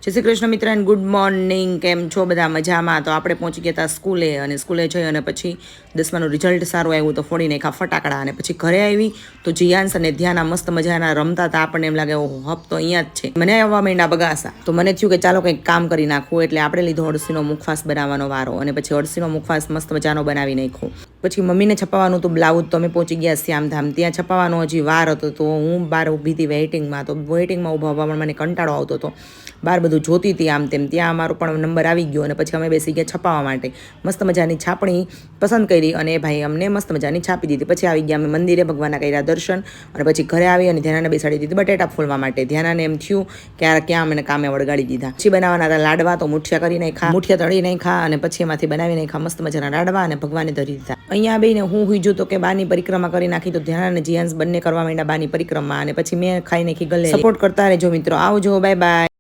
જય શ્રી કૃષ્ણ મિત્ર and good morning. કેમ છો બધા? મજામાં? તો આપણે પહોંચી ગયા હતા સ્કૂલે, અને સ્કૂલે જઈ અને પછી 10માનું રિઝલ્ટ સારું આવ્યું તો ફોડી નાખ્યા ફટાકડા. અને પછી ઘરે આવી તો જીયાંશ અને ધ્યાના મસ્ત મજાના રમતા હતા. આપણને એમ લાગે ઓહો હપ તો અહીંયા જ છે. મને આવવા માંડ્યા બગાસા, તો મને થયું કે ચાલો કંઈક કામ કરી નાખવું. એટલે આપણે લીધો અળસીનો મુખવાસ બનાવવાનો વારો, અને પછી અળસીનો મુખવાસ મસ્ત મજાનો બનાવી નાખ્યો. પછી મમ્મીને છપાવવાનું હતું બ્લાઉઝ, તો અમે પહોંચી ગયા શ્યામધામ. ત્યાં છપાવવાનો હજી વાર હતો, તો હું બહાર ઊભી હતી વેઇટિંગમાં. તો વેઇટિંગમાં ઊભા પણ મને કંટાળો આવતો હતો. બહાર બધું જોતી હતી આમ તેમ. ત્યાં અમારો પણ નંબર આવી ગયો, અને પછી અમે બેસી ગયા છપાવવા માટે. મસ્ત મજાની છાપણી પસંદ કરી, અને ભાઈ અમને મસ્ત મજાની છાપી દીધી. પછી આવી ગયા અમે મંદિરે, ભગવાનના કર્યા દર્શન, અને પછી ઘરે આવી અને ધ્યાનાને બેસાડી દીધી બટેટા ફોલવા માટે. ધ્યાનાને એમ થયું કે આ ક્યાં મને કામે વળગાડી દીધા. પછી બનાવવાના હતા લાડવા, તો મુઠિયા કરી નાખ્યા, મુઠિયા તળી નાખ્યા, અને પછી એમાંથી બનાવી નાખ્યા મસ્ત મજાના લાડવા, અને ભગવાને ધરી દીધા. અહીંયા બેને હું હુઈજું તો કે બાની પરિક્રમા કરી નાખી. તો ધ્યાન અને જીયાંશ બંને કરવા માંડ્યા બાની પરિક્રમા, અને પછી મેં ખાઈ નાખી ગલે. સપોર્ટ કરતા રહેજો મિત્રો. આવજો, બાય બાય.